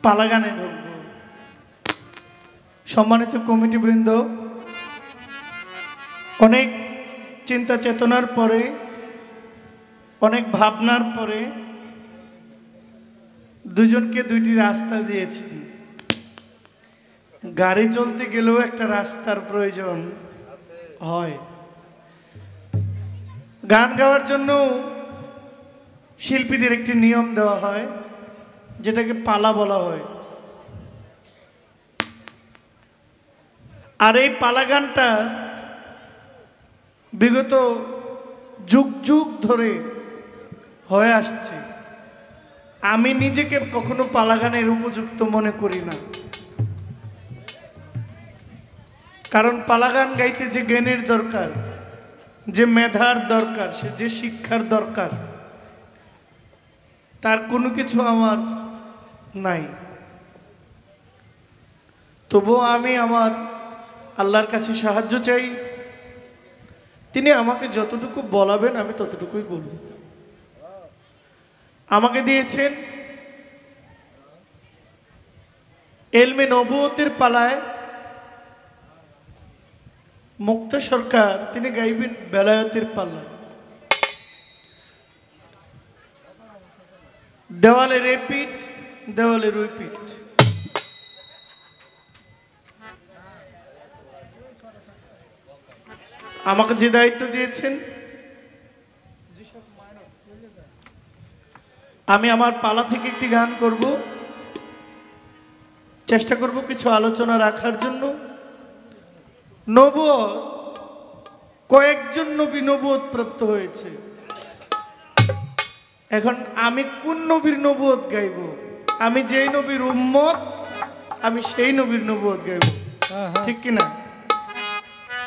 পালা গানে ঢুকব। সম্মানিত কমিটি বৃন্দ, অনেক চিন্তা চেতনার পরে, অনেক ভাবনার পরে দুজনকে দুইটি রাস্তা দিয়েছেন। গাড়ি চলতে গেলেও একটা রাস্তার প্রয়োজন হয়। গান গাওয়ার জন্য শিল্পীদের একটি নিয়ম দেওয়া হয়, যেটাকে পালা বলা হয়। আর এই পালা গানটা বিগত যুগ যুগ ধরে হয়ে আসছে। আমি নিজেকে কখনো পালা গানের উপযুক্ত মনে করি না, কারণ পালা গান গাইতে যে জ্ঞানের দরকার, যে মেধার দরকার, সে যে শিক্ষার দরকার, তার কোনো কিছু আমার নাই। তবুও আমি আমার আল্লাহর কাছে সাহায্য চাই। তিনি আমাকে যতটুকু বলাবেন আমি ততটুকুই বলব। আমাকে দিয়েছেন এলমে নবুয়তের পালায় মুক্তা সরকার, তিনি গাইবেন বেলায়েতের পাল্লায়। দেওয়ালে রেপিট, দেওয়ালে রিপিট। আমাকে যে দায়িত্ব দিয়েছেন, আমি আমার পালা থেকে একটি গান করব, চেষ্টা করব কিছু আলোচনা রাখার জন্য। নবুয়ত, কয়েকজন নবী নবুয়ত প্রাপ্ত হয়েছে। এখন আমি কোন নবীর নবুয়ত গাইব? আমি যেই নবীর উম্মত, আমি সেই নবীর নবুয়ত গাইব, ঠিক কিনা?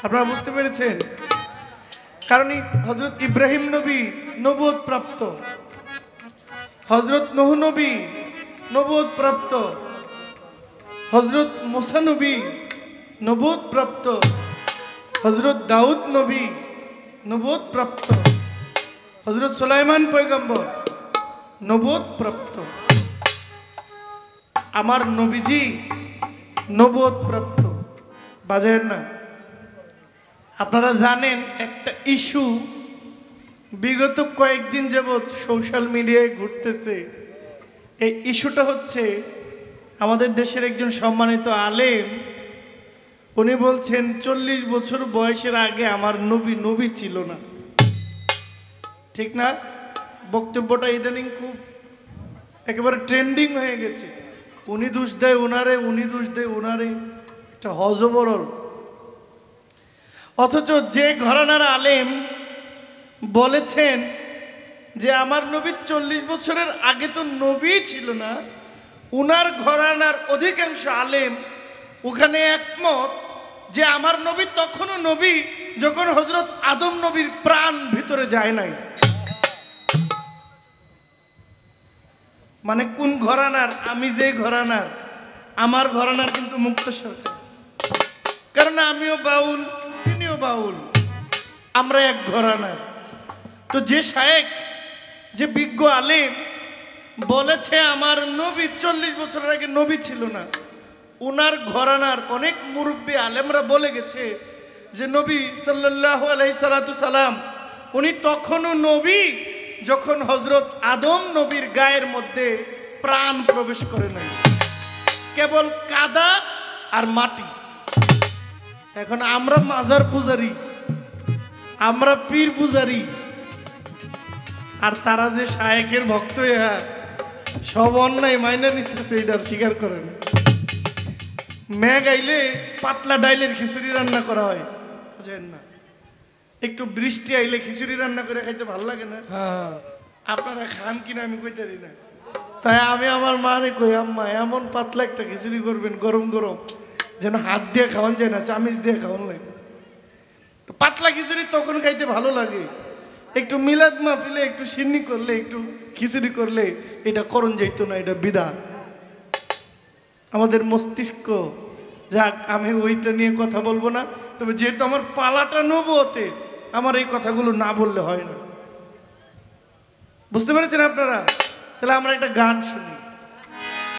আপনারা বুঝতে পেরেছেন? কারণ হযরত ইব্রাহিম নবী নবুয়ত প্রাপ্ত, হযরত নূহ নবী নবুয়ত প্রাপ্ত, হযরত মুসা নবী নবুয়ত প্রাপ্ত, হযরত দাউদ নবী নবুয়ত প্রাপ্ত, হযরত সুলাইমান পয়গম্বর নবুয়ত প্রাপ্ত। আমার নবীজি নবুয়ত প্রাপ্ত। বাজায়ের না? আপনারা জানেন একটা ইস্যু বিগত কয়েকদিন যাবৎ সোশ্যাল মিডিয়ায় ঘুরতেছে। এই ইস্যুটা হচ্ছে, আমাদের দেশের একজন সম্মানিত আলেম, উনি বলছেন 40 বছর বয়সের আগে আমার নবী নবী ছিল না। ঠিক না? বক্তব্যটা ইদানিং খুব একেবারে ট্রেন্ডিং হয়ে গেছে। উনি দোষ দেয় ওনারে, উনি দোষ দেয় ওনারে, একটা হজবরল। অথচ যে ঘরানার আলেম বলেছেন যে আমার নবী 40 বছরের আগে তো নবী ছিল না, উনার ঘরানার অধিকাংশ আলেম ওখানে একমত যে আমার নবী তখনও নবী যখন হযরত আদম নবীর প্রাণ ভিতরে যায় নাই। মানে কোন ঘরানার? আমি যে ঘরানার, আমার ঘরানার কিন্তু মুক্তা সরকার। কারণ আমিও বাউল, তিনিও বাউল, আমরা এক ঘরানার। তো যে শায়েখ, যে বিজ্ঞ আলেম বলেছে আমার নবী 40 বছরের আগে নবী ছিল না, উনার ঘরানার অনেক মুরব্বী আলেমরা বলে গেছে যে নবী সাল্লাল্লাহু আলাইহি সাল্লাতু সালাম উনি তখনও নবী যখন হযরত আদম নবীর গায়ের মধ্যে প্রাণ প্রবেশ করে নাই, কেবল কাদা আর মাটি। এখন আমরা মাজার পূজারি, আমরা পীর পূজারি, আর তারা যে শায়েখের ভক্ত, সব অন্যায় মাইনা নিতেছে, এটার স্বীকার করেন। মেঘ আইলে পাতলা ডাইলের খিচুড়ি রান্না করা হয়, বুঝেন না? একটু বৃষ্টি আইলে খিচুড়ি রান্না করে খাইতে ভালো লাগে না? আপনারা খান কিনা আমি কইতে পারি না। তাই আমি আমার মারে কই, আম্মা এমন পাতলা একটা খিচুড়ি করবেন গরম গরম, যেন হাত দিয়ে খাওয়ান যায় না, চামিচ দিয়ে খাওয়ান লাগে। তো পাতলা খিচুড়ি তখন খাইতে ভালো লাগে। একটু মিলাদ মাহফিলে একটু সিন্নি করলে, একটু খিচুড়ি করলে এটা করণ যাইত না, এটা বিদআত। আমাদের মস্তিষ্ক, যাক আমি ওইটা নিয়ে কথা বলবো না। তবে যেহেতু আমার পালাটা নবুয়তে, আমার এই কথাগুলো না বললে হয় না। বুঝতে পেরেছেন আপনারা? তাহলে আমরা একটা গান শুনি।